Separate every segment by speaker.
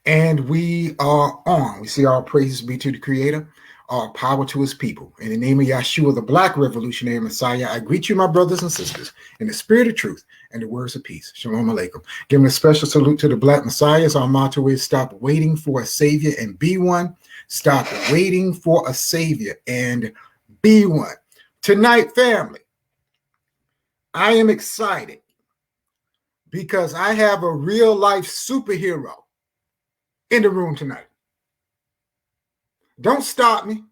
Speaker 1: And we are on. We see all praises be to the Creator, all power to his people. In the name of Yahshua, the Black Revolutionary Messiah, I greet you, my brothers and sisters, in the spirit of truth and the words of peace. Shalom Aleichem. Giving a special salute to the Black Messiahs. Our motto is stop waiting for a Savior and be one. Stop waiting for a Savior and be one. Tonight, family, I am excited because I have a real life superhero in the room tonight. Don't stop me.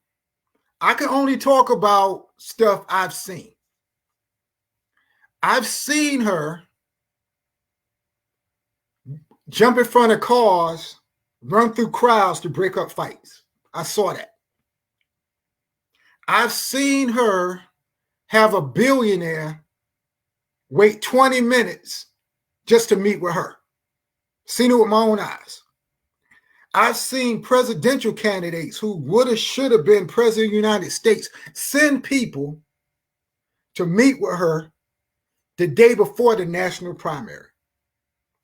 Speaker 1: I can only talk about stuff I've seen. I've seen her jump in front of cars, run through crowds to break up fights. I saw that. I've seen her have a billionaire wait 20 minutes just to meet with her. Seen it with my own eyes. I've seen presidential candidates who would have, should have been president of the United States send people to meet with her the day before the national primary.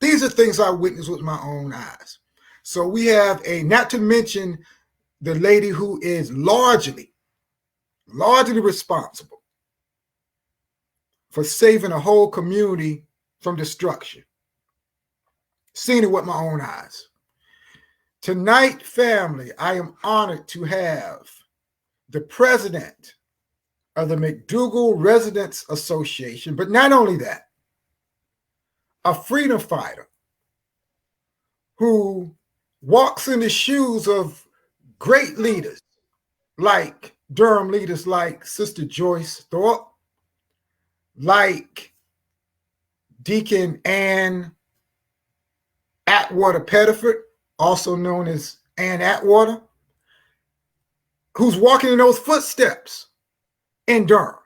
Speaker 1: These are things I witnessed with my own eyes. So we have not to mention the lady who is largely responsible for saving a whole community from destruction. Seen it with my own eyes. Tonight, family, I am honored to have the president of the McDougald Residents Association, but not only that, a freedom fighter who walks in the shoes of great leaders like Durham leaders like Sister Joyce Thorpe, like Deacon Ann Atwater Pettiford, also known as Ann Atwater, who's walking in those footsteps in Durham,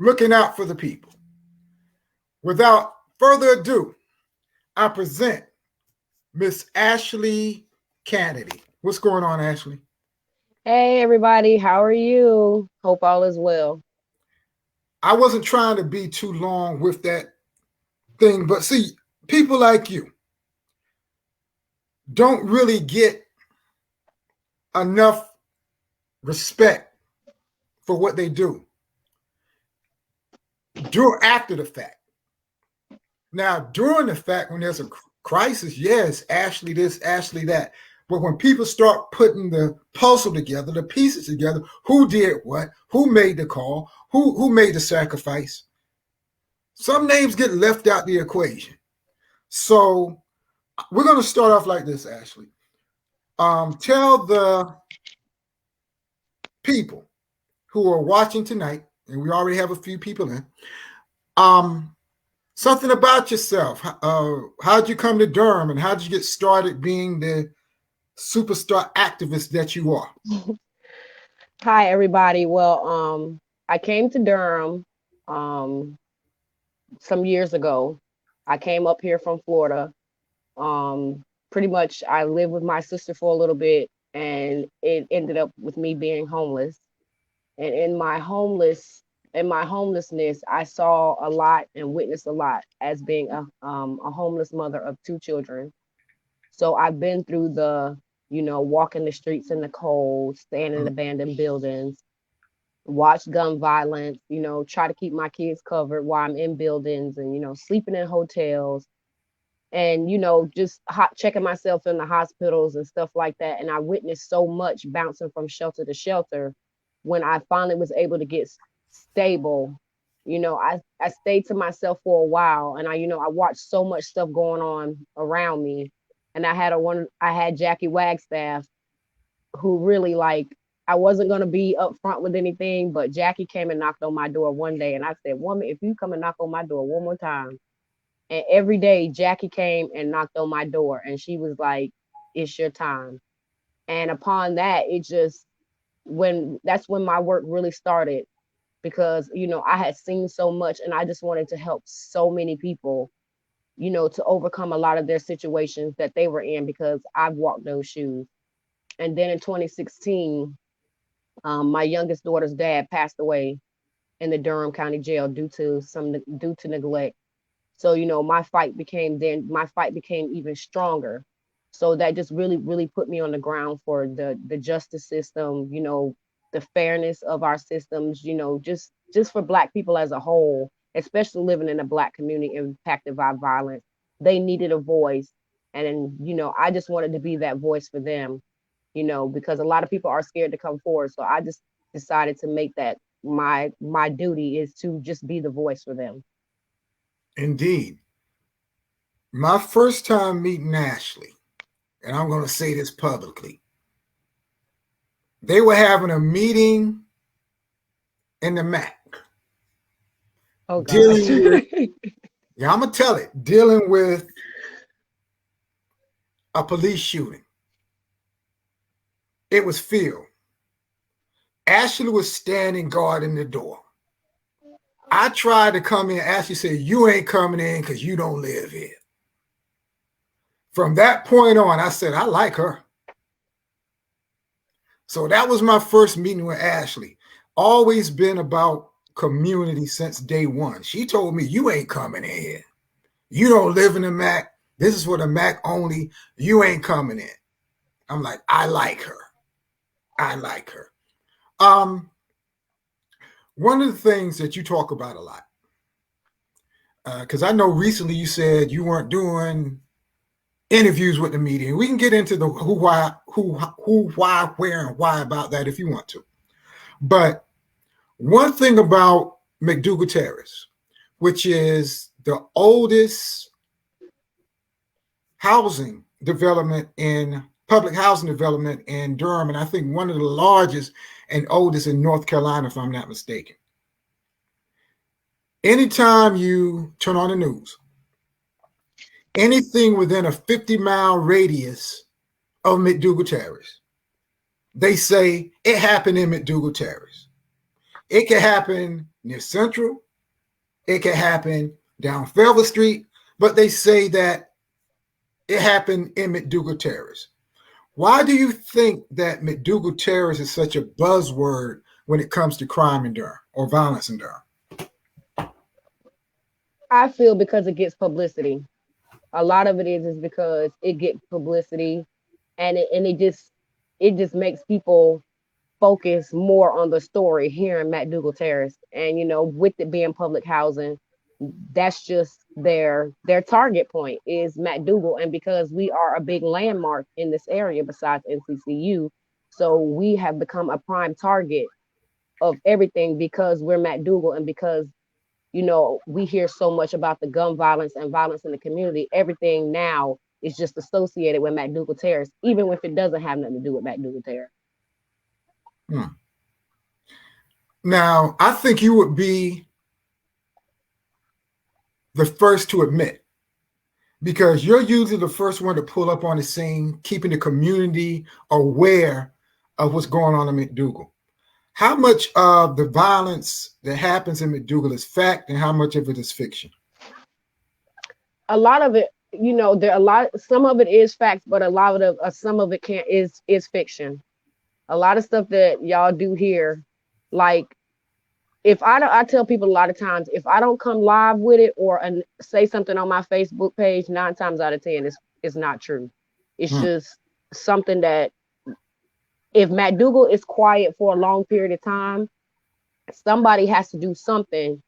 Speaker 1: looking out for the people. Without further ado, I present Miss Ashley Cannady. What's going on, Ashley?
Speaker 2: Hey everybody, how are you? Hope all is well.
Speaker 1: I wasn't trying to be too long with that thing, but see, people like you don't really get enough respect for what they do after the fact. Now, during the fact, when there's a crisis, yes, Ashley this, Ashley that. But when people start putting the puzzle together, the pieces together, who did what, who made the call, who made the sacrifice, some names get left out the equation. So we're going to start off like this, Ashley. Tell the people who are watching tonight, and we already have a few people in, something about yourself. How'd you come to Durham, and how'd you get started being the superstar activist that you are?
Speaker 2: Hi everybody. I came to Durham um some years ago. I came up here from Florida. Pretty much I lived with my sister for a little bit and it ended up with me being homeless. And in my homelessness, I saw a lot and witnessed a lot as being a homeless mother of two children. So I've been through walking the streets in the cold, staying in abandoned buildings, watch gun violence, try to keep my kids covered while I'm in buildings and, sleeping in hotels and, just checking myself in the hospitals and stuff like that. And I witnessed so much bouncing from shelter to shelter. When I finally was able to get stable, I stayed to myself for a while and I watched so much stuff going on around me. And I had Jackie Wagstaff who really like I wasn't gonna be upfront with anything, but Jackie came and knocked on my door one day and I said, woman, if you come and knock on my door one more time. And every day Jackie came and knocked on my door and she was like, it's your time. And upon that, it just when that's when my work really started because I had seen so much and I just wanted to help so many people, to overcome a lot of their situations that they were in because I've walked those shoes. And then in 2016, my youngest daughter's dad passed away in the Durham County Jail due to neglect. So my fight became even stronger. So that just really put me on the ground for the justice system, the fairness of our systems, just for Black people as a whole, especially living in a Black community impacted by violence. They needed a voice. And, I just wanted to be that voice for them, because a lot of people are scared to come forward. So I just decided to make that my duty is to just be the voice for them.
Speaker 1: Indeed. My first time meeting Ashley, and I'm going to say this publicly, they were having a meeting in the Mac.
Speaker 2: Oh, gosh.
Speaker 1: Yeah, I'm going to tell it, dealing with a police shooting. It was Phil. Ashley was standing guarding the door. I tried to come in. Ashley said, "You ain't coming in because you don't live here." From that point on, I said, I like her. So that was my first meeting with Ashley. Always been about community since day one. She told me, "You ain't coming in here. You don't live in the Mac. This is for the Mac only. You ain't coming in." I'm like, I like her. I like her. One of the things that you talk about a lot, because I know recently you said you weren't doing interviews with the media. We can get into the who, why, where, and why about that if you want to. But one thing about McDougald Terrace, which is the oldest housing development in public housing development in Durham, and I think one of the largest and oldest in North Carolina, if I'm not mistaken. Anytime you turn on the news, anything within a 50-mile radius of McDougald Terrace, they say it happened in McDougald Terrace. It can happen near Central. It can happen down Felver Street, but they say that it happened in McDougald Terrace. Why do you think that McDougald Terrace is such a buzzword when it comes to crime in Durham or violence in Durham?
Speaker 2: I feel because it gets publicity. A lot of it is because it gets publicity, and it just makes people focus more on the story here in McDougald Terrace. And with it being public housing, that's just their target point is McDougald. And because we are a big landmark in this area besides NCCU, so we have become a prime target of everything because we're McDougald, and because we hear so much about the gun violence and violence in the community. Everything now is just associated with McDougald Terrace, even if it doesn't have nothing to do with McDougald Terrace.
Speaker 1: Now, I think you would be the first to admit, because you're usually the first one to pull up on the scene, keeping the community aware of what's going on in McDougald. How much of the violence that happens in McDougald is fact and how much of it is fiction?
Speaker 2: A lot of it, some of it is facts, but a lot of some of it is fiction. A lot of stuff that y'all do here, like if I tell people a lot of times, if I don't come live with it or say something on my Facebook page, 9 times out of 10 it's not true. It's just something that if McDougald is quiet for a long period of time, somebody has to do something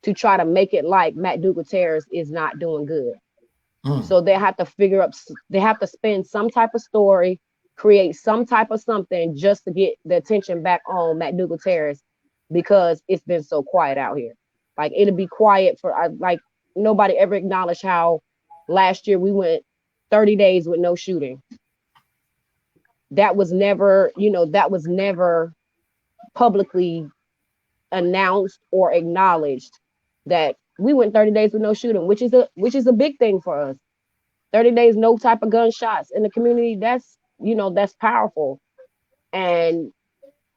Speaker 2: to try to make it like McDougald Terrace is not doing good. So they have to spin some type of story, create some type of something just to get the attention back on McDougald Terrace, because it's been so quiet out here. Like it'll be quiet for like nobody ever acknowledged how last year we went 30 days with no shooting. That was never publicly announced or acknowledged, that we went 30 days with no shooting, which is a big thing for us. 30 days, no type of gunshots in the community. That's powerful. And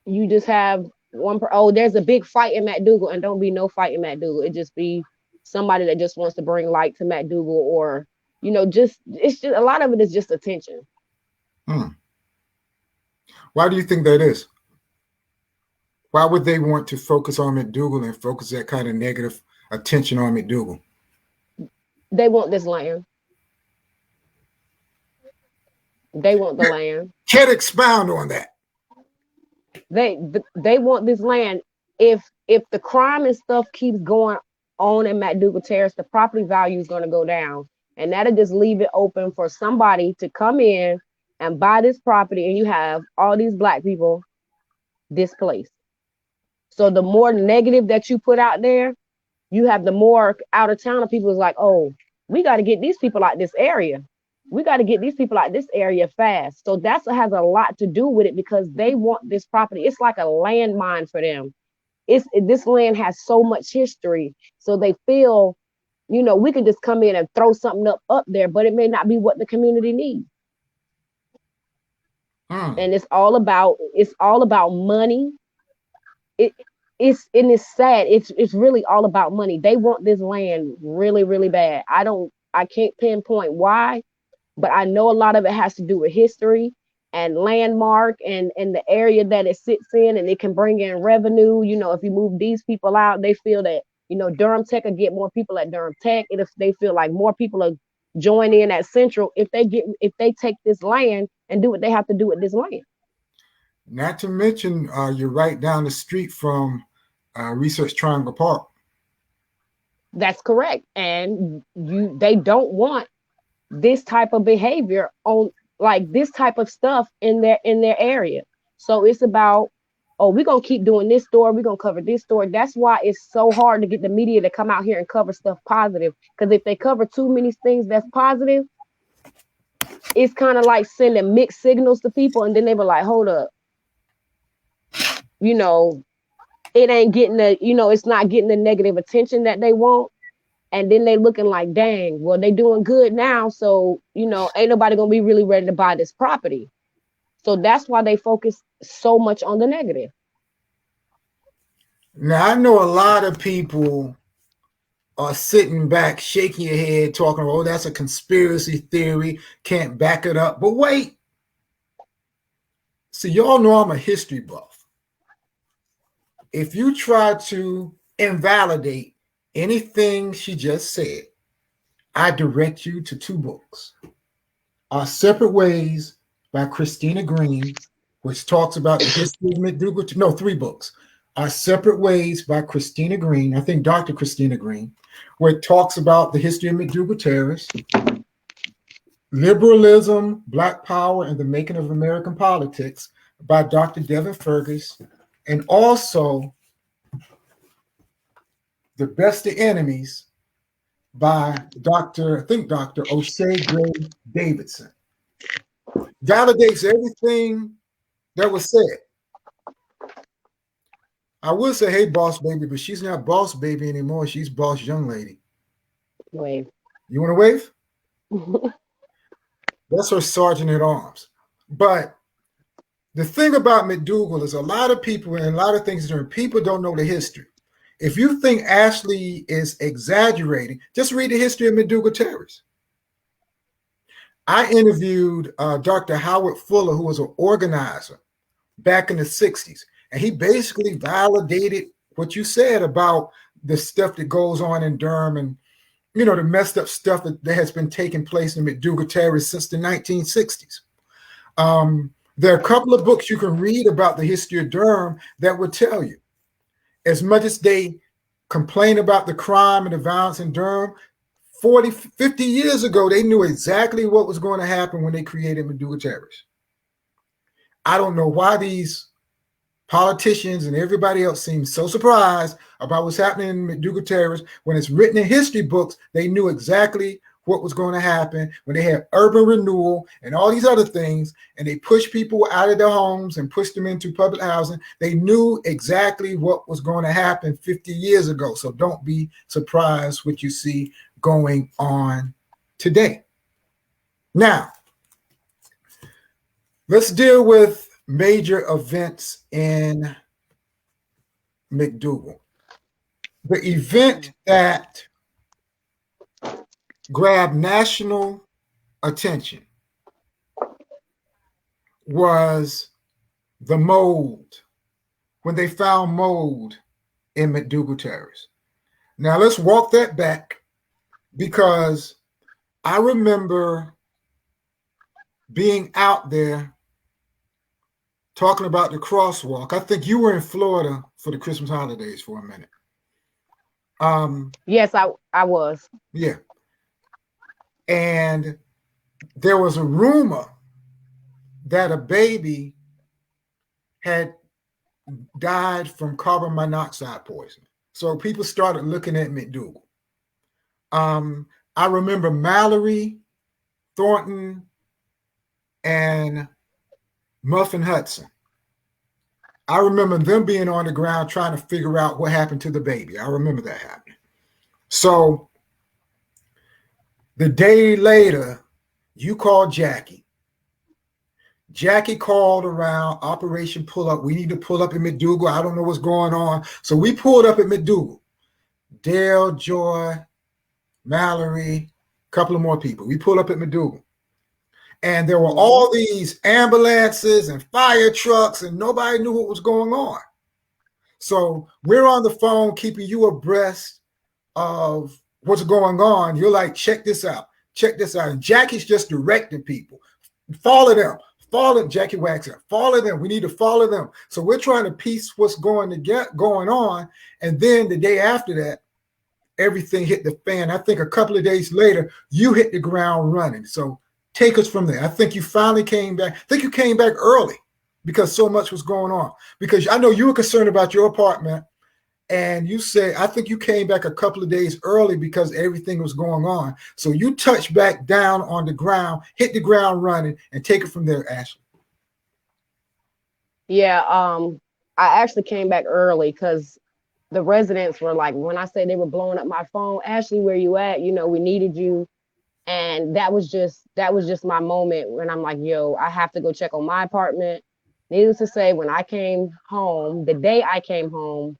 Speaker 2: you just have there's a big fight in McDougald, and don't be no fight in McDougald. It just be somebody that just wants to bring light to McDougald, or it's just a lot of it is just attention.
Speaker 1: Why do you think that is? Why would they want to focus on McDougald and focus that kind of negative attention on McDougald?
Speaker 2: They want this land. They want the land.
Speaker 1: Can't expound on that.
Speaker 2: They want this land. If the crime and stuff keeps going on in McDougald Terrace, the property value is going to go down, and that'll just leave it open for somebody to come in and buy this property, and you have all these black people displaced. So the more negative that you put out there, you have the more out of town people is like, oh, we got to get these people out this area. We got to get these people out this area fast. So that's what has a lot to do with it, because they want this property. It's like a landmine for them. This land has so much history. So they feel, we can just come in and throw something up there, but it may not be what the community needs. And it's all about money. It's sad. It's really all about money. They want this land really, really bad. I can't pinpoint why, but I know a lot of it has to do with history and landmark and the area that it sits in, and it can bring in revenue. If you move these people out, they feel that, Durham Tech will get more people at Durham Tech. And if they feel like more people are join in at Central, if they take this land and do what they have to do with this land.
Speaker 1: Not to mention, you're right down the street from Research Triangle Park.
Speaker 2: That's correct. And they don't want this type of behavior on, like, this type of stuff in their area. So it's about, oh, we're gonna keep doing this story, we're gonna cover this story. That's why it's so hard to get the media to come out here and cover stuff positive. Because if they cover too many things that's positive, it's kind of like sending mixed signals to people, and then they were like, hold up, it ain't getting it's not getting the negative attention that they want. And then they looking like, dang, well, they doing good now. So, ain't nobody going to be really ready to buy this property. So that's why they focus so much on the negative.
Speaker 1: Now, I know a lot of people are sitting back, shaking your head, talking, oh, that's a conspiracy theory, can't back it up. But wait. So y'all know I'm a history buff. If you try to invalidate anything she just said, I direct you to two books. Our Separate Ways by Christina Green, which talks about the history of McDougald. No, three books. Our Separate Ways by Christina Green, I think Dr. Christina Green, where it talks about the history of McDougald Terrace, Liberalism, Black Power, and the Making of American Politics by Dr. Devin Fergus, and also The Best of Enemies by Dr. O'Shea Gray Davidson. Validates everything that was said. I would say, hey, boss baby, but she's not boss baby anymore. She's boss young lady.
Speaker 2: Wave.
Speaker 1: You want to wave? That's her sergeant at arms. But the thing about McDougald is a lot of people and a lot of things doing, people don't know the history. If you think Ashley is exaggerating, just read the history of McDougald Terrace. I interviewed Dr. Howard Fuller, who was an organizer back in the 60s. And he basically validated what you said about the stuff that goes on in Durham and, the messed up stuff that has been taking place in McDougald Terrace since the 1960s. There are a couple of books you can read about the history of Durham that will tell you. As much as they complain about the crime and the violence in Durham, 40, 50 years ago, they knew exactly what was going to happen when they created McDougald Terrace. I don't know why these politicians and everybody else seems so surprised about what's happening in McDougald Terrace. When it's written in history books, they knew exactly what was going to happen when they had urban renewal and all these other things, and they pushed people out of their homes and pushed them into public housing. They knew exactly what was going to happen 50 years ago. So don't be surprised what you see going on today. Now, let's deal with major events in McDougald. The event that grabbed national attention was the mold, when they found mold in McDougald Terrace. Now let's walk that back, because I remember being out there talking about the crosswalk. I think you were in Florida for the Christmas holidays for a minute.
Speaker 2: Yes, I was.
Speaker 1: Yeah. And there was a rumor that a baby had died from carbon monoxide poisoning. So people started looking at McDougald. I remember Mallory, Thornton, and Muffin Hudson. I remember them being on the ground trying to figure out what happened to the baby. I remember that happening. So the day later, you called Jackie. Jackie called around Operation Pull Up. We need to pull up in McDougald. I don't know what's going on. So we pulled up at McDougald. Dale, Joy, Mallory, a couple of more people. We pulled up at McDougald. And there were all these ambulances and fire trucks, and nobody knew what was going on. So we're on the phone keeping you abreast of what's going on. You're like, check this out. Check this out. And Jackie's just directing people. Follow them. Follow Jackie Waxer. Follow them. We need to follow them. So we're trying to piece what's going on. And then the day after that, everything hit the fan. I think a couple of days later, you hit the ground running. So take us from there. I think you finally came back. I think you came back early because so much was going on. Because I know you were concerned about your apartment. And you said, I think you came back a couple of days early because everything was going on. So you touched back down on the ground, hit the ground running, and take it from there, Ashley.
Speaker 2: Yeah, I actually came back early because the residents were like, when I say they were blowing up my phone, Ashley, where you at? You know, we needed you. And that was just my moment when I'm like, yo, I have to go check on my apartment. Needless to say, when I came home, the day I came home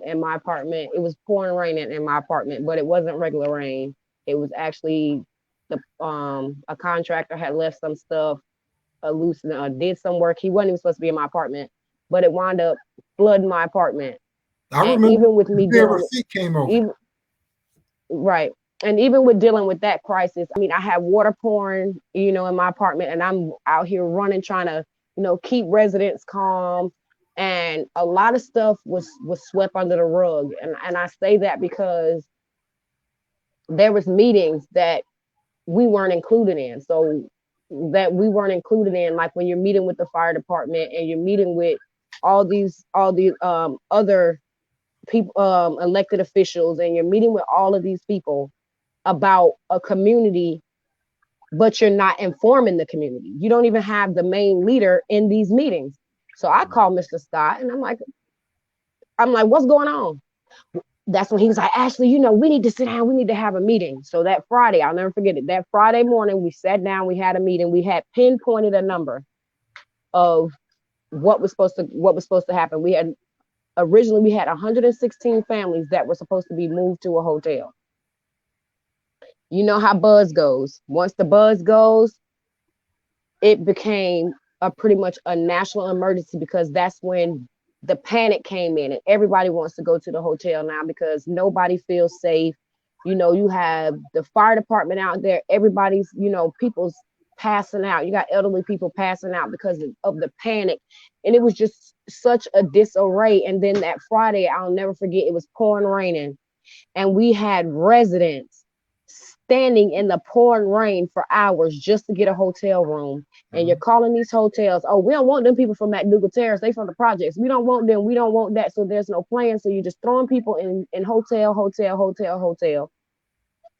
Speaker 2: in my apartment. It was pouring rain in my apartment, but it wasn't regular rain. It was actually a contractor had left some stuff loose and did some work. He wasn't even supposed to be in my apartment, but it wound up flooding my apartment.
Speaker 1: I
Speaker 2: and
Speaker 1: remember
Speaker 2: even with me dealing
Speaker 1: receipt came over.
Speaker 2: Right. And even with dealing with that crisis, I mean, I had water pouring, in my apartment, and I'm out here running, trying to, keep residents calm. And a lot of stuff was swept under the rug. And I say that because there was meetings that we weren't included in. So that we weren't included in, like when you're meeting with the fire department and you're meeting with all these other people, elected officials, and you're meeting with all of these people about a community, but you're not informing the community. You don't even have the main leader in these meetings. So I called Mr. Scott and I'm like, what's going on? That's when he was like, Ashley, we need to sit down. We need to have a meeting. So that Friday, I'll never forget it. That Friday morning, we sat down, we had a meeting. We had pinpointed a number of what was supposed to happen. Originally we had 116 families that were supposed to be moved to a hotel. You know how buzz goes. Once the buzz goes, it became pretty much a national emergency, because that's when the panic came in and everybody wants to go to the hotel now because nobody feels safe. You have the fire department out there. Everybody's, people's passing out. You got elderly people passing out because of the panic. And it was just such a disarray. And then that Friday, I'll never forget, it was pouring raining. And we had residents standing in the pouring rain for hours just to get a hotel room. And you're calling these hotels, oh, we don't want them people from McDougald Terrace, they from the projects. We don't want them. We don't want that. So there's no plan. So you're just throwing people in hotel,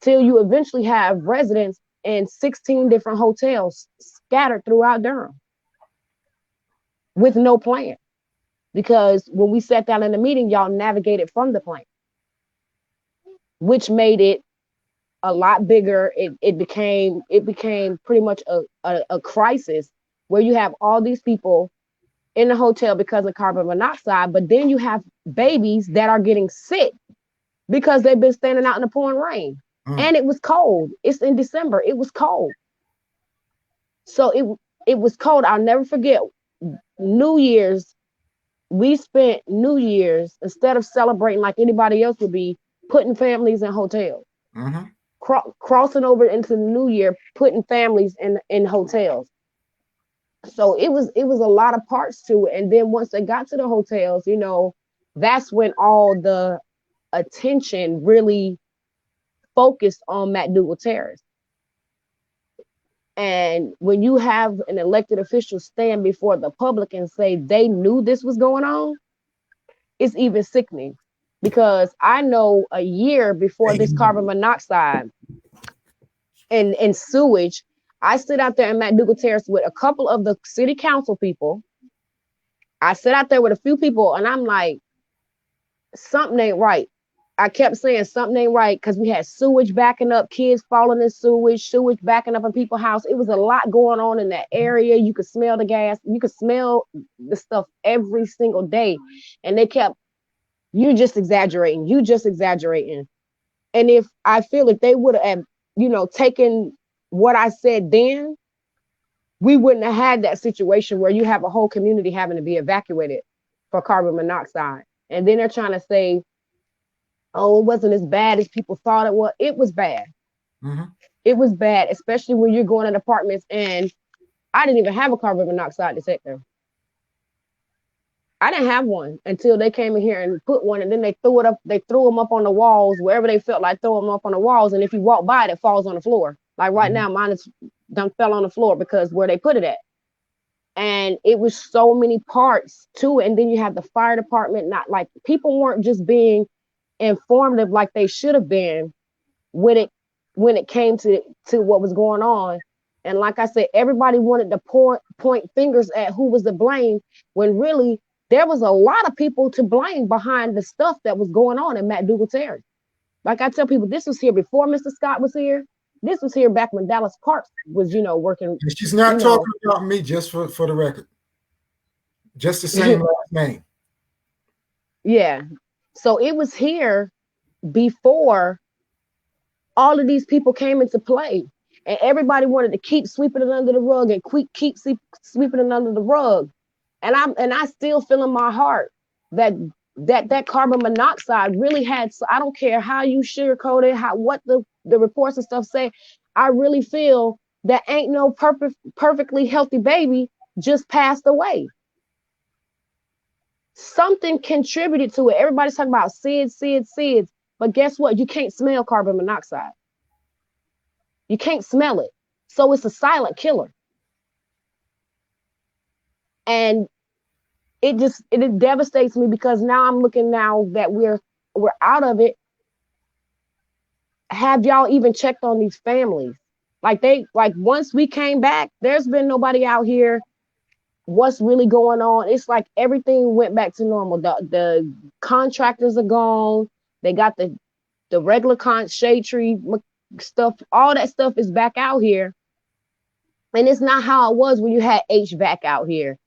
Speaker 2: till you eventually have residents in 16 different hotels scattered throughout Durham with no plan. Because when we sat down in the meeting, y'all navigated from the plan, which made it a lot bigger. It became pretty much a crisis where you have all these people in the hotel because of carbon monoxide, but then you have babies that are getting sick because they've been standing out in the pouring rain. And it was cold. It's in December. It was cold. So it was cold. I'll never forget New Year's. We spent New Year's, instead of celebrating like anybody else would be, putting families in hotels. crossing over into the new year, putting families in hotels. So it was a lot of parts to it. And then once they got to the hotels, that's when all the attention really focused on McDougald Terrace. And when you have an elected official stand before the public and say they knew this was going on, it's even sickening. Because I know a year before this carbon monoxide and sewage, I stood out there in McDougald Terrace with a couple of the city council people. I sit out there with a few people and I'm like, something ain't right. I kept saying something ain't right because we had sewage backing up, kids falling in sewage backing up in people's house. It was a lot going on in that area. You could smell the gas. You could smell the stuff every single day. And they kept, you just exaggerating. And if they would have, taken what I said then, we wouldn't have had that situation where you have a whole community having to be evacuated for carbon monoxide. And then they're trying to say, oh, it wasn't as bad as people thought it was. It was bad.
Speaker 1: Mm-hmm.
Speaker 2: It was bad, especially when you're going in apartments. And I didn't even have a carbon monoxide detector. I didn't have one until they came in here and put one, and then they threw it up. They threw them up on the walls wherever they felt like throwing them up on the walls. And if you walk by it falls on the floor. Like right now, mine is done fell on the floor because where they put it at. And it was so many parts to it. And then you have the fire department, not like people weren't just being informative like they should have been when it came to what was going on. And like I said, everybody wanted to point fingers at who was to blame when really there was a lot of people to blame behind the stuff that was going on in McDougald Terrace. Like I tell people, this was here before Mr. Scott was here. This was here back when Dallas Parks was, working.
Speaker 1: And she's not talking about me, just for the record. Just the same last name.
Speaker 2: Yeah. So it was here before all of these people came into play. And everybody wanted to keep sweeping it under the rug and keep sweeping it under the rug. And I still feel in my heart that carbon monoxide really had, I don't care how you sugarcoat it, what the reports and stuff say, I really feel that ain't no perfectly healthy baby just passed away. Something contributed to it. Everybody's talking about SIDS, but guess what? You can't smell carbon monoxide. You can't smell it. So it's a silent killer. And it devastates me because now I'm looking now that we're out of it. Have y'all even checked on these families? Like once we came back, there's been nobody out here. What's really going on? It's like everything went back to normal. The contractors are gone. They got the regular shade tree stuff. All that stuff is back out here. And it's not how it was when you had HVAC out here.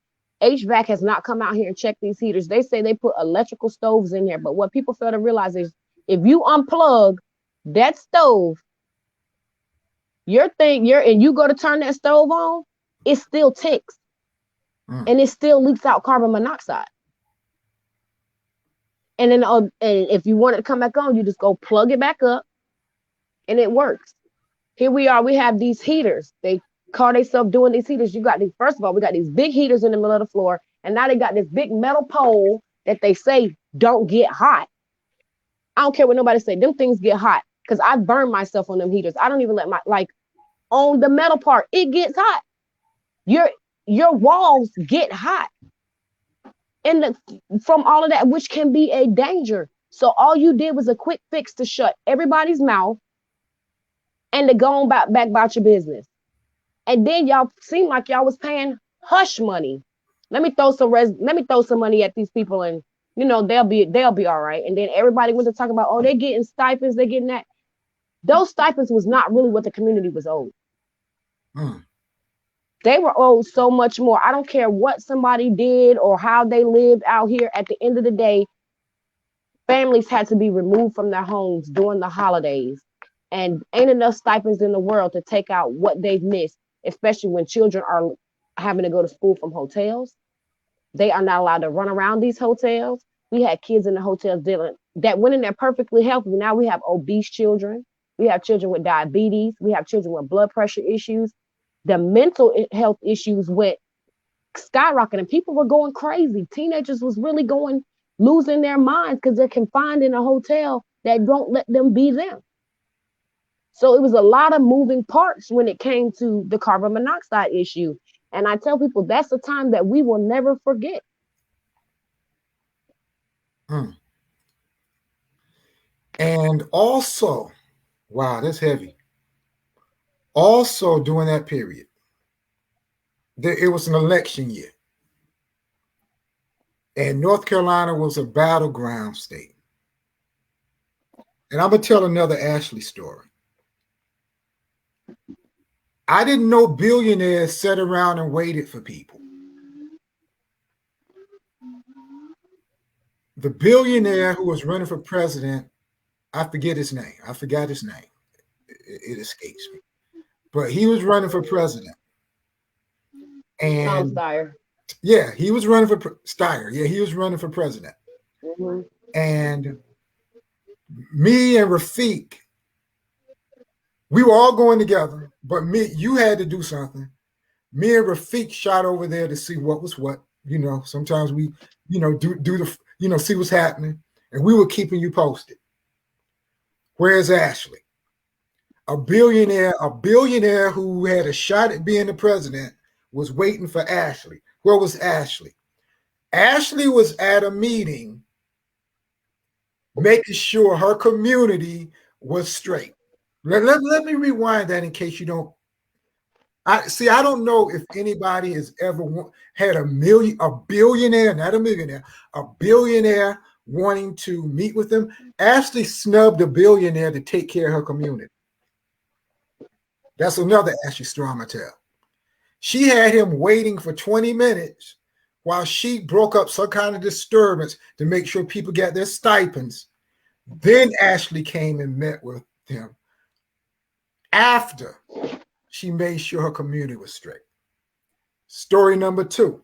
Speaker 2: HVAC has not come out here and checked these heaters. They say they put electrical stoves in there, but what people fail to realize is if you unplug that stove, and you go to turn that stove on, it still ticks. And it still leaks out carbon monoxide. And then and if you want it to come back on, you just go plug it back up and it works. Here we are, we have these heaters. They call themselves doing these heaters. First of all, we got these big heaters in the middle of the floor, and now they got this big metal pole that they say don't get hot. I don't care what nobody say, them things get hot because I burn myself on them heaters. I don't even let on the metal part, it gets hot. Your walls get hot. And from all of that, which can be a danger. So all you did was a quick fix to shut everybody's mouth and to go on back about your business. And then y'all seem like y'all was paying hush money. Let me throw some money at these people and they'll be all right. And then everybody went to talk about, oh, they're getting stipends, they're getting that. Those stipends was not really what the community was owed. They were owed so much more. I don't care what somebody did or how they lived out here. At the end of the day, families had to be removed from their homes during the holidays. And ain't enough stipends in the world to take out what they've missed, especially when children are having to go to school from hotels. They are not allowed to run around these hotels. We had kids in the hotels that went in there perfectly healthy. Now we have obese children. We have children with diabetes. We have children with blood pressure issues. The mental health issues went skyrocketing. People were going crazy. Teenagers was really losing their minds because they're confined in a hotel that don't let them be them. So it was a lot of moving parts when it came to the carbon monoxide issue. And I tell people that's a time that we will never forget.
Speaker 1: And also, wow, that's heavy. Also, during that period, it was an election year. And North Carolina was a battleground state. And I'm going to tell another Ashley story. I didn't know billionaires sat around and waited for people. The billionaire who was running for president, I forget his name. I forgot his name. It escapes me. But he was running for president. And
Speaker 2: Steyer.
Speaker 1: Yeah, he was running for Steyer. Yeah, he was running for president.
Speaker 2: Mm-hmm.
Speaker 1: And me and Rafiq, we were all going together, but you had to do something. Me and Rafiq shot over there to see what was what. You know, sometimes we, do the, see what's happening. And we were keeping you posted. Where's Ashley? A billionaire who had a shot at being the president was waiting for Ashley. Where was Ashley? Ashley was at a meeting making sure her community was straight. Let me rewind that in case you don't. I don't know if anybody has ever had a billionaire, not a millionaire, a billionaire wanting to meet with them. Ashley snubbed a billionaire to take care of her community. That's another Ashley story I'm gonna tell. She had him waiting for 20 minutes while she broke up some kind of disturbance to make sure people got their stipends. Then Ashley came and met with him after she made sure her community was straight. Story number 2.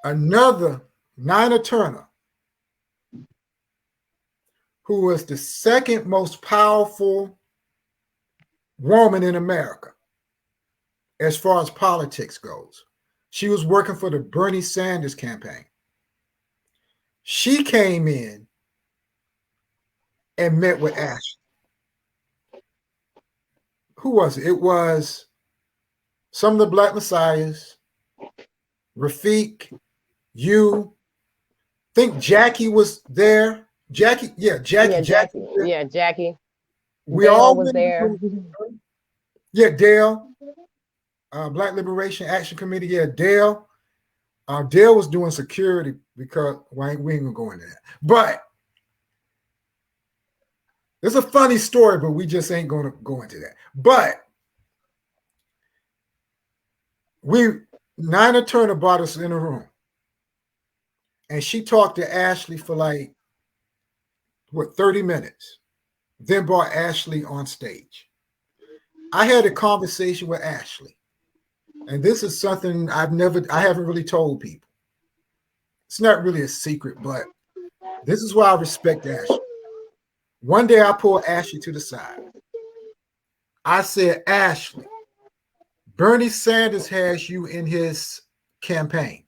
Speaker 1: Another Nina Turner, who was the second most powerful woman in America as far as politics goes. She was working for the Bernie Sanders campaign. She came in and met with Ashley. Who was it? It was some of the Black Messiahs, Rafiq, you. Think Jackie was there. Jackie.
Speaker 2: Jackie.
Speaker 1: We
Speaker 2: Dale
Speaker 1: all
Speaker 2: was there.
Speaker 1: Yeah, Dale. Black Liberation Action Committee. Yeah, Dale. Dale was doing security because we ain't gonna go into that. But it's a funny story, but we just ain't gonna go into that. But Nina Turner brought us in a room, and she talked to Ashley for 30 minutes. Then brought Ashley on stage. I had a conversation with Ashley, and this is something I haven't really told people. It's not really a secret, but this is why I respect Ashley. One day I pulled Ashley to the side. I said, Ashley, Bernie Sanders has you in his campaign.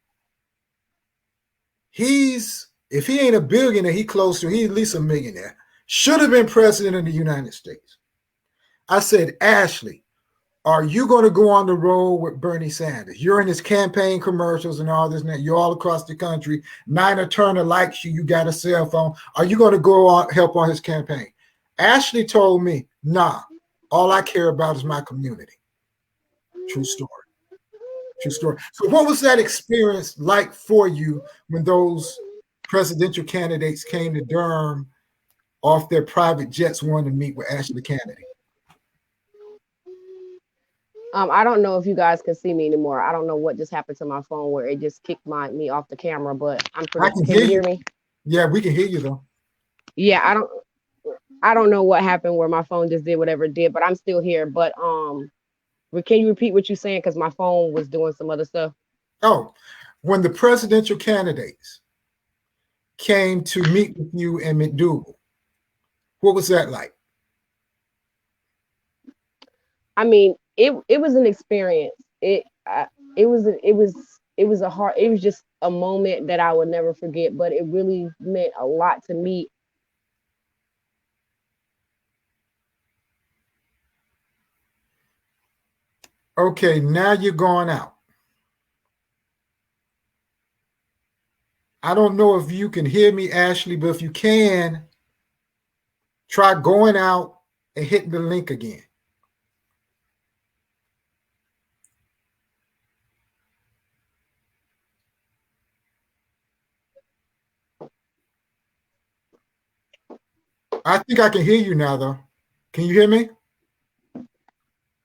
Speaker 1: If he ain't a billionaire, he's at least a millionaire. Should have been president of the United States. I said, Ashley, are you going to go on the road with Bernie Sanders? You're in his campaign commercials and all this and that. You're all across the country. Nina Turner likes you. You got a cell phone. Are you going to go on help on his campaign? Ashley told me, nah, all I care about is my community. True story. True story. So what was that experience like for you when those presidential candidates came to Durham off their private jets wanting to meet with Ashley Cannady?
Speaker 2: I don't know if you guys can see me anymore. I don't know what just happened to my phone where it just kicked me off the camera, but can you hear me?
Speaker 1: Yeah, we can hear you though.
Speaker 2: Yeah, I don't know what happened where my phone just did whatever it did, but I'm still here. But can you repeat what you're saying? Because my phone was doing some other stuff.
Speaker 1: Oh, when the presidential candidates came to meet with you in McDougald, What was that like?
Speaker 2: I mean, it was an experience. It was it was a hard. It was just a moment that I would never forget. But it really meant a lot to me.
Speaker 1: Okay, now you're going out. I don't know if you can hear me, Ashley, but if you can, try going out and hitting the link again. I think I can hear you now, though. Can you hear me?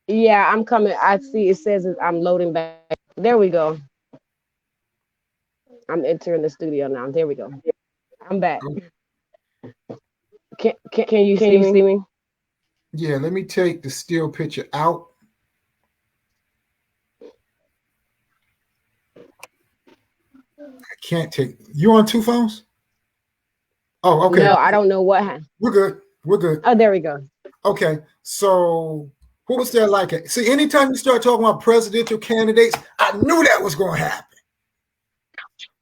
Speaker 2: Yeah, I'm coming. I see it says I'm loading back. There we go. I'm entering the studio now. There we go. I'm back. Can you see me?
Speaker 1: Yeah, let me take the still picture out. I can't take. You on two phones? Oh, okay.
Speaker 2: No, I don't know what happened.
Speaker 1: We're good. We're good.
Speaker 2: Oh, there we go.
Speaker 1: Okay. So, what was that like? See, anytime you start talking about presidential candidates, I knew that was going to happen.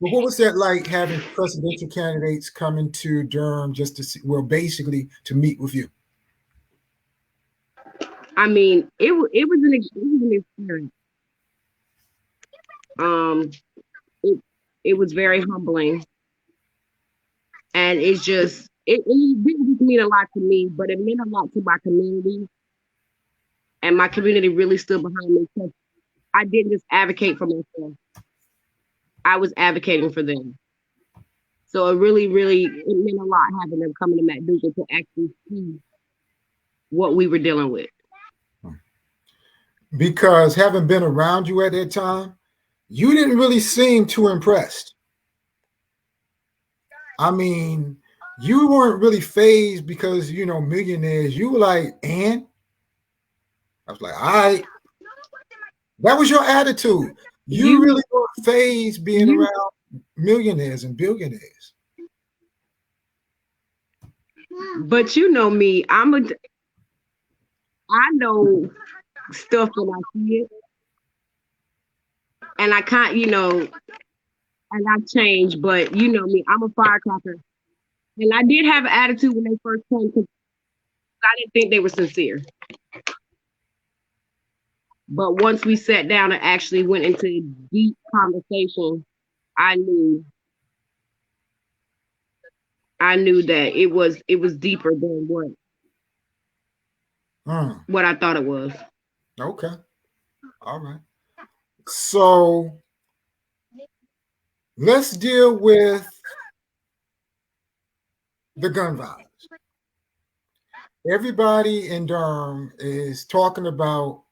Speaker 1: But what was that like having presidential candidates coming to Durham just to see, well, basically to meet with you?
Speaker 2: I mean, it was an experience. Um, it was very humbling, and it didn't mean a lot to me, but it meant a lot to my community, and my community really stood behind me because I didn't just advocate for myself; I was advocating for them. So it really it meant a lot having them coming to McDougald to actually see what we were dealing with.
Speaker 1: Because having been around you at that time, you didn't really seem too impressed. I mean, you weren't really phased because, millionaires. You were like, and I was like, all right. That was your attitude. You
Speaker 2: You,
Speaker 1: really weren't phased being
Speaker 2: you,
Speaker 1: around millionaires and billionaires.
Speaker 2: but you know me, I know stuff when I see it, and I can't, and I changed, but you know me, I'm a firecracker. And I did have an attitude when they first came because I didn't think they were sincere. But once we sat down and actually went into a deep conversation, I knew I knew that it was deeper than what I thought it was.
Speaker 1: Okay. All right. So let's deal with the gun violence. Everybody in Durham is talking about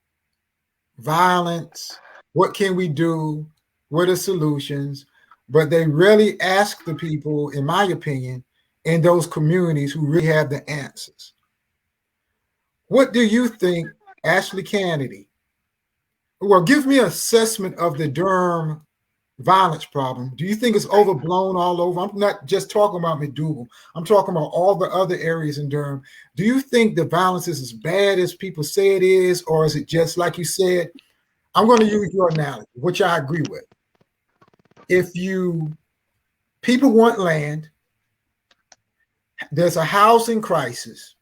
Speaker 1: violence. What can we do? What are solutions? But they rarely ask the people, in my opinion, in those communities who really have the answers. What do you think, Ashley Canady? Well, give me an assessment of the Durham violence problem. Do you think it's overblown all over? I'm not just talking about McDougald. I'm talking about all the other areas in Durham. Do you think the violence is as bad as people say it is, or is it just like you said? I'm going to use your analogy, which I agree with. If people want land, there's a housing crisis.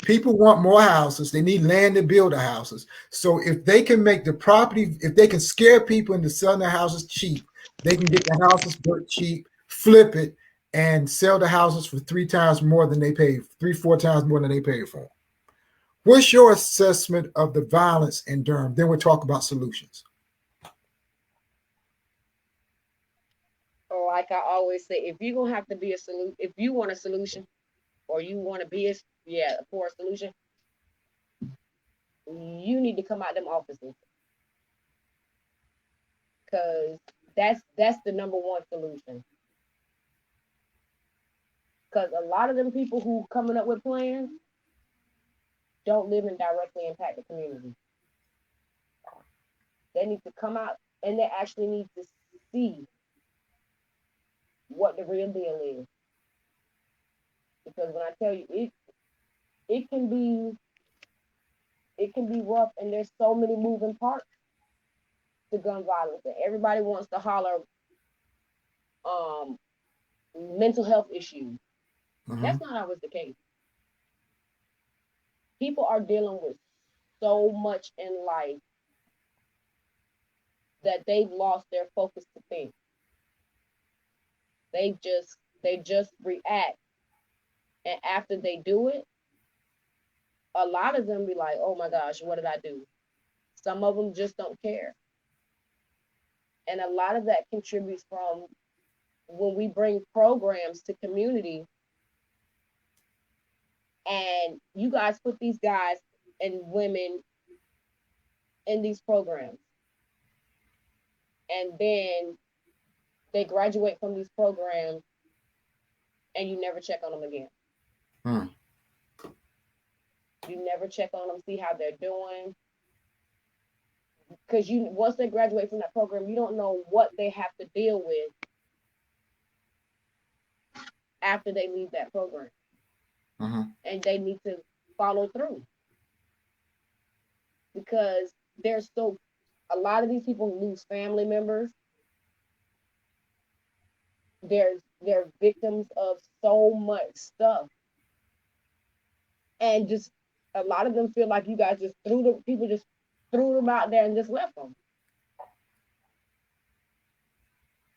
Speaker 1: People want more houses. They need land to build the houses. So if they can make the property, if they can scare people into selling their houses cheap, they can get the houses built cheap, flip it, and sell the houses for 3 times more than they paid, 3, 4 times more than they paid for them. What's your assessment of the violence in Durham? Then we'll talk about solutions.
Speaker 2: Or like I always say, if you're gonna have to be a solution, if you want a solution, or you want to be for a solution, you need to come out them offices because that's the number one solution. Because a lot of them people who coming up with plans don't live and directly impact the community. They need to come out and they actually need to see what the real deal is. Because when I tell you, it can be rough, and there's so many moving parts to gun violence, and everybody wants to holler mental health issues. That's not always the case. People are dealing with so much in life that they've lost their focus to think. They just react, and after they do it, a lot of them be like, "Oh my gosh, what did I do?" Some of them just don't care, and a lot of that contributes from when we bring programs to community, and you guys put these guys and women in these programs, and then they graduate from these programs, and you never check on them again. You never check on them, see how they're doing, because once they graduate from that program, you don't know what they have to deal with after they leave that program, and they need to follow through, because a lot of these people lose family members. They're victims of so much stuff, and just a lot of them feel like you guys just threw them out there and just left them.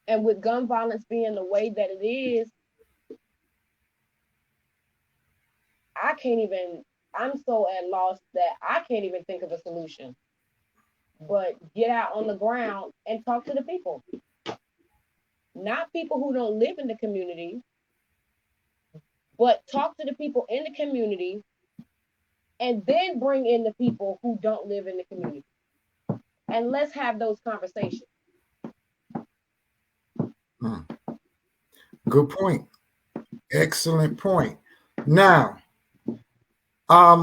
Speaker 2: And with gun violence being the way that it is, I'm so at loss that I can't even think of a solution. But get out on the ground and talk to the people. Not people who don't live in the community, but talk to the people in the community, and then bring in the people who don't live in the community. And let's have those conversations.
Speaker 1: Good point. Excellent point. Now, I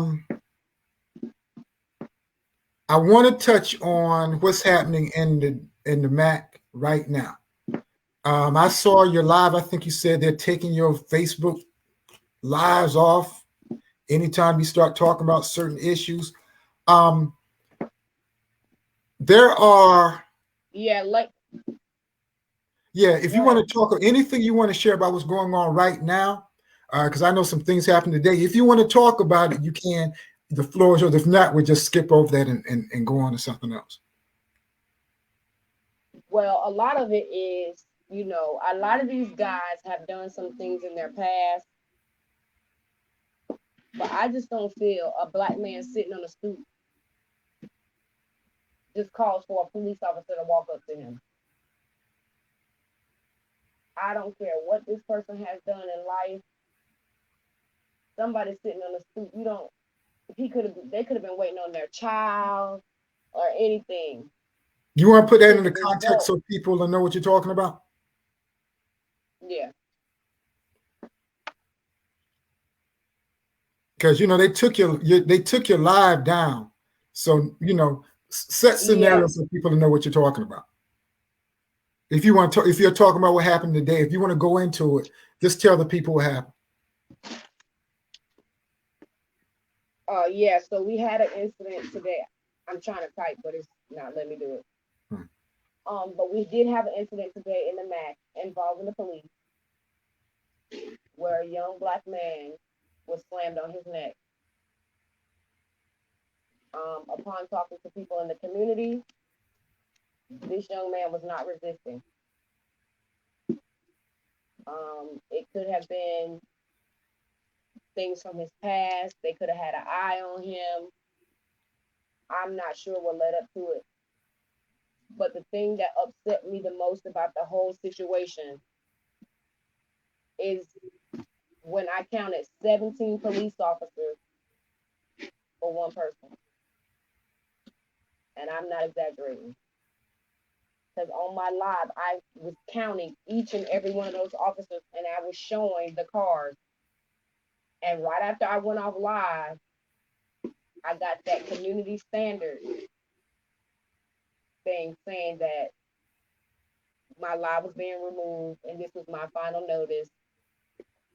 Speaker 1: want to touch on what's happening in the MAC right now. I saw your live. I think you said they're taking your Facebook lives off anytime you start talking about certain issues. There are if you want to talk anything you want to share about what's going on right now, because I know some things happened today. If you want to talk about it, you can. The floor is yours. If not, we'll just skip over that and go on to something else.
Speaker 2: Well, a lot of it is, a lot of these guys have done some things in their past, but I just don't feel a black man sitting on a stoop just calls for a police officer to walk up to him. I don't care what this person has done in life. Somebody sitting on a stoop, they could have been waiting on their child or anything.
Speaker 1: You want to put that in the context so people will know what you're talking about?
Speaker 2: Yeah.
Speaker 1: Because they took your live down, so set scenarios for people to know what you're talking about. If you want to, if you're talking about what happened today, if you want to go into it, just tell the people what happened.
Speaker 2: So we had an incident today. I'm trying to type, but it's not letting me do it. But we did have an incident today in the MAC involving the police, where a young black man was slammed on his neck. Upon talking to people in the community, this young man was not resisting. It could have been things from his past. They could have had an eye on him. I'm not sure what led up to it. But the thing that upset me the most about the whole situation is when I counted 17 police officers for one person. And I'm not exaggerating. Because on my live, I was counting each and every one of those officers, and I was showing the cars. And right after I went off live, I got that community standard thing saying that my live was being removed, and this was my final notice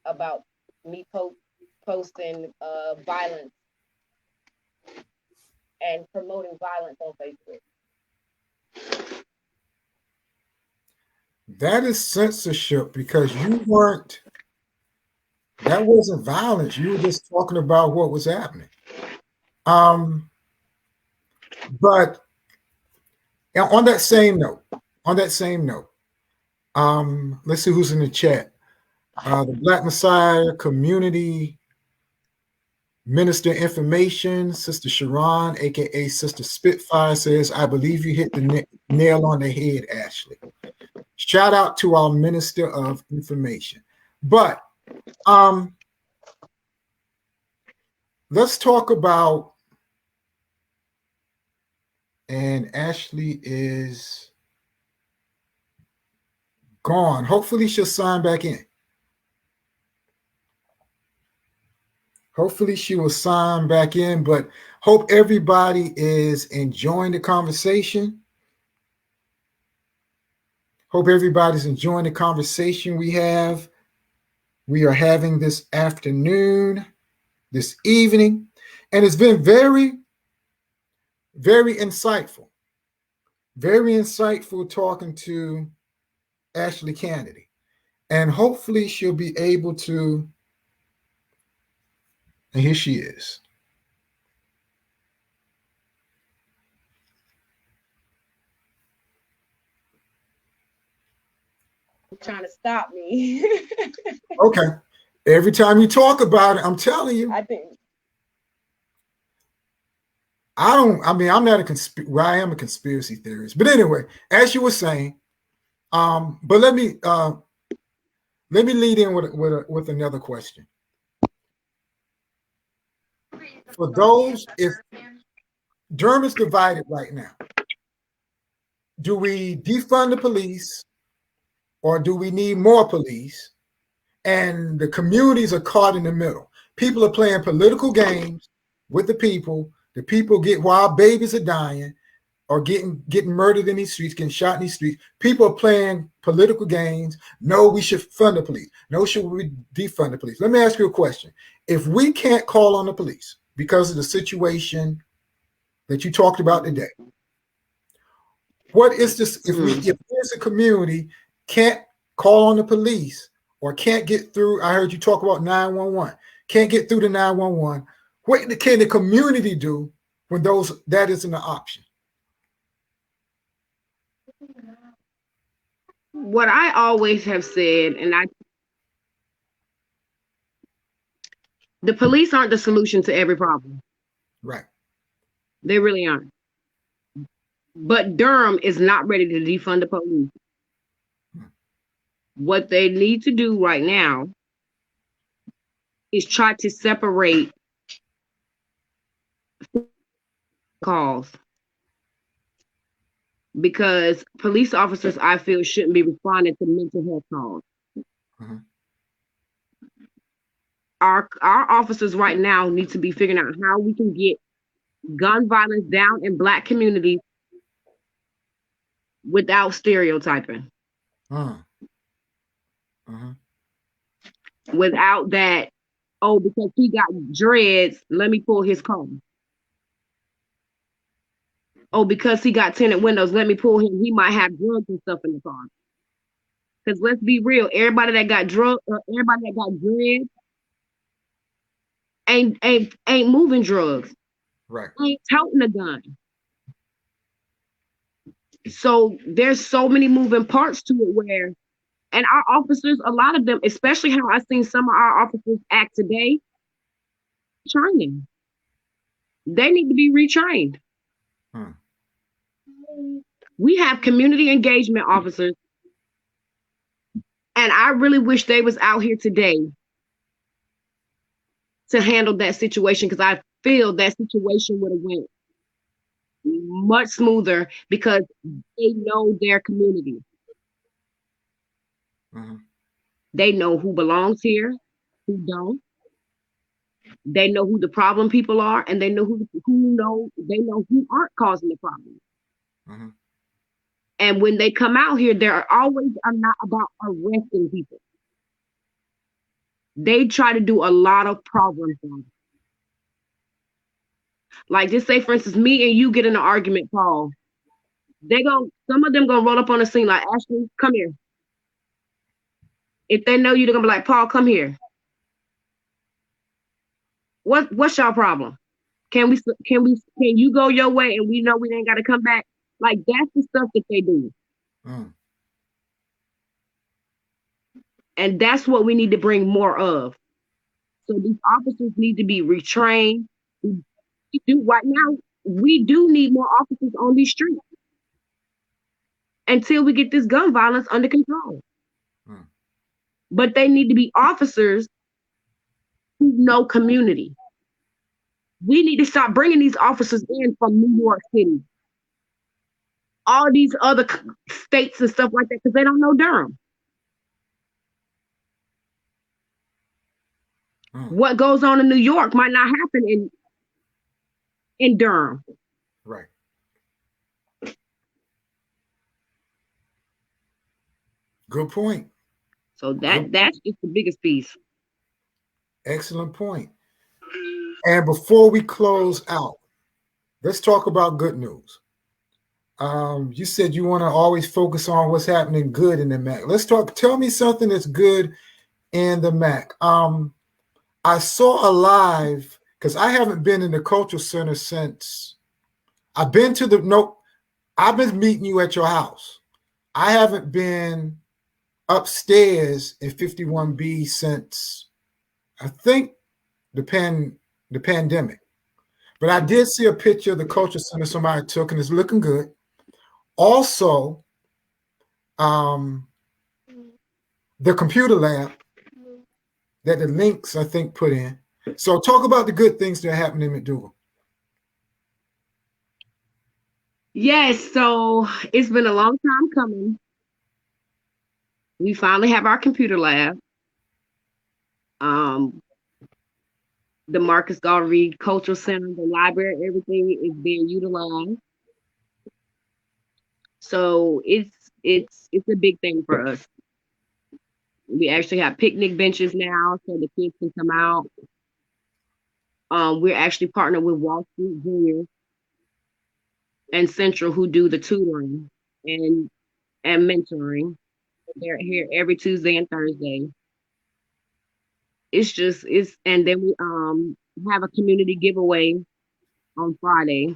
Speaker 2: about me posting violence and promoting violence on Facebook.
Speaker 1: That is censorship because that wasn't violence. You were just talking about what was happening. But on that same note, let's see who's in the chat. The Black Messiah Community Minister Information, Sister Sharon, aka Sister Spitfire, says, I believe you hit the nail on the head, Ashley. Shout out to our Minister of Information. But let's talk about, and Ashley is gone. Hopefully she'll sign back in. Hopefully she will sign back in, but hope everybody is enjoying the conversation. Hope everybody's enjoying the conversation we are having this afternoon, this evening, and it's been very, very insightful. Very insightful talking to Ashley Canady. And hopefully she'll be able to, and here she is.
Speaker 2: Trying to stop me.
Speaker 1: Okay. Every time you talk about it, I'm telling you. I'm not I am a conspiracy theorist. But anyway, as you were saying, but let me lead in with another question. For those, if Durham is divided right now, do we defund the police or do we need more police? And the communities are caught in the middle. People are playing political games with the people. The people get, while babies are dying or getting murdered in these streets, getting shot in these streets. People are playing political games. No, we should fund the police. No, should we defund the police? Let me ask you a question. If we can't call on the police because of the situation that you talked about today, what is this? If there's a community can't call on the police or can't get through, I heard you talk about 911, can't get through to 911, what can the community do when that isn't an option?
Speaker 2: What I always have said, the police aren't the solution to every problem.
Speaker 1: Right.
Speaker 2: They really aren't. But Durham is not ready to defund the police. What they need to do right now is try to separate calls. Because police officers, I feel, shouldn't be responding to mental health calls. Mm-hmm. Our officers right now need to be figuring out how we can get gun violence down in Black communities without stereotyping. Mm-hmm. Without that, oh, because he got dreads, let me pull his car. Oh, because he got tinted windows, let me pull him. He might have drugs and stuff in the car. Because let's be real, everybody that got dreads ain't moving drugs.
Speaker 1: Right.
Speaker 2: Ain't toting a gun. So there's so many moving parts to it where, and our officers, a lot of them, especially how I've seen some of our officers act today, training. They need to be retrained. We have community engagement officers, and I really wish they was out here today to handle that situation, because I feel that situation would have went much smoother because they know their community. Mm-hmm. They know who belongs here, who don't. They know who the problem people are, and they know who aren't causing the problem. Mm-hmm. And when they come out here, they are not about arresting people. they try to do a lot of problems. Like, just say, for instance, me and you get in an argument, Paul. Some of them gonna roll up on the scene like, Ashley, come here. If they know you, they're gonna be like, Paul, come here. What's your problem? Can you go your way and we know we ain't gotta come back? Like, that's the stuff that they do. And that's what we need to bring more of. So these officers need to be retrained. Right now, we do need more officers on these streets until we get this gun violence under control. But they need to be officers who know community. We need to start bringing these officers in from New York City, all these other states and stuff like that, because they don't know Durham. What goes on in New York might not happen in Durham.
Speaker 1: Right. Good point.
Speaker 2: So that's just the biggest piece.
Speaker 1: Excellent point. And before we close out, let's talk about good news. You said you want to always focus on what's happening good in the MAC. Tell me something that's good in the MAC. I saw a live, because I haven't been in the cultural center since I've been meeting you at your house. I haven't been upstairs in 51B since I think the pandemic. But I did see a picture of the culture center somebody took, and it's looking good. Also, the computer lab that the links, I think, put in. So talk about the good things that are happening in McDougald.
Speaker 2: Yes, so it's been a long time coming. We finally have our computer lab. The Marcus Garvey Cultural Center, the library, everything is being utilized. So it's a big thing for us. We actually have picnic benches now, so the kids can come out. We're actually partnered with Wall Street Junior and Central, who do the tutoring and mentoring. They're here every Tuesday and Thursday. And then we have a community giveaway on Friday.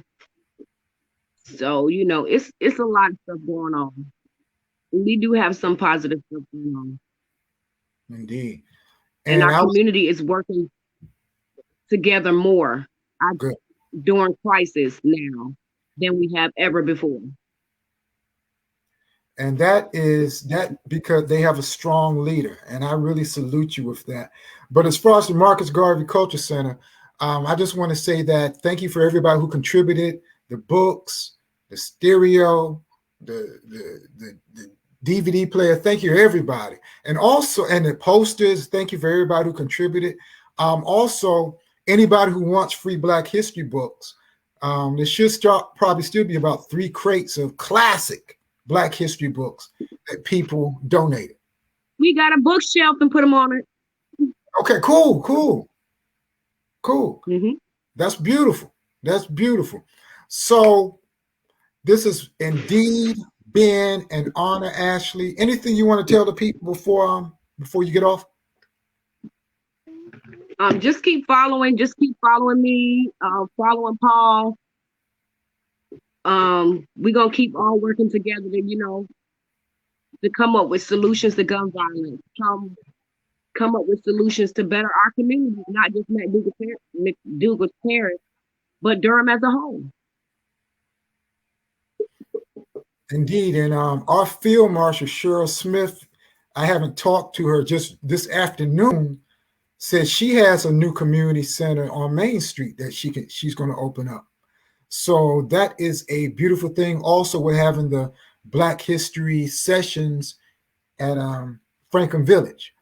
Speaker 2: So, it's a lot of stuff going on. We do have some positive stuff going on.
Speaker 1: Indeed.
Speaker 2: And our community is working together more during crisis now than we have ever before.
Speaker 1: And that because they have a strong leader, and I really salute you with that. But as far as the Marcus Garvey Culture Center, I just want to say that thank you for everybody who contributed, the books, the stereo, the DVD player. Thank you, everybody. And also, and the posters, thank you for everybody who contributed. Also, anybody who wants free Black history books, there should probably still be about 3 crates of classic Black history books that people donated.
Speaker 2: We got a bookshelf and put them on it.
Speaker 1: Okay, cool.
Speaker 2: Mm-hmm.
Speaker 1: That's beautiful. So this has indeed been an honor, Ashley. Anything you want to tell the people before you get off?
Speaker 2: Just keep following me, following Paul. We're gonna keep all working together to come up with solutions to gun violence, come up with solutions to better our community, not just McDougald Terrace, but Durham as a whole.
Speaker 1: Indeed. And our field marshal, Cheryl Smith, I haven't talked to her just this afternoon, said she has a new community center on Main Street that she's going to open up. So that is a beautiful thing. Also, we're having the Black History sessions at Franklin Village.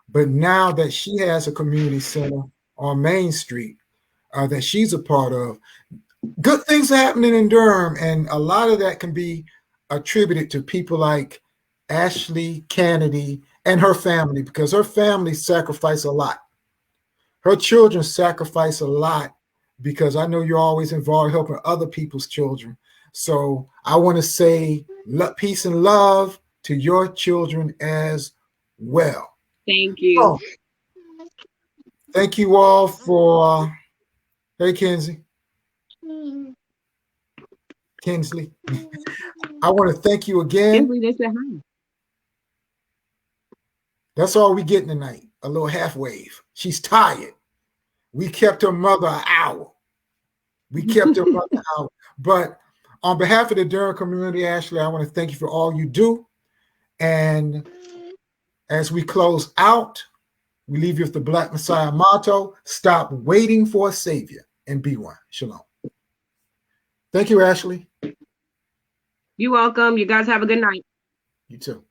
Speaker 1: But now that she has a community center on Main Street that she's a part of, good things are happening in Durham. And a lot of that can be attributed to people like Ashley, Canady, and her family, because her family sacrificed a lot. Her children sacrifice a lot, because I know you're always involved helping other people's children. So I want to say peace and love to your children as well.
Speaker 2: Thank you.
Speaker 1: So, thank you all for, hey, Kinsley. I want to thank you again.
Speaker 2: Kinsley, they said hi.
Speaker 1: That's all we getting tonight. A little half wave. She's tired. We kept her mother an hour. But on behalf of the Durham community, Ashley, I want to thank you for all you do. And as we close out, we leave you with the Black Messiah motto: stop waiting for a savior and be one. Shalom. Thank you, Ashley.
Speaker 2: You're welcome. You guys have a good night.
Speaker 1: You too.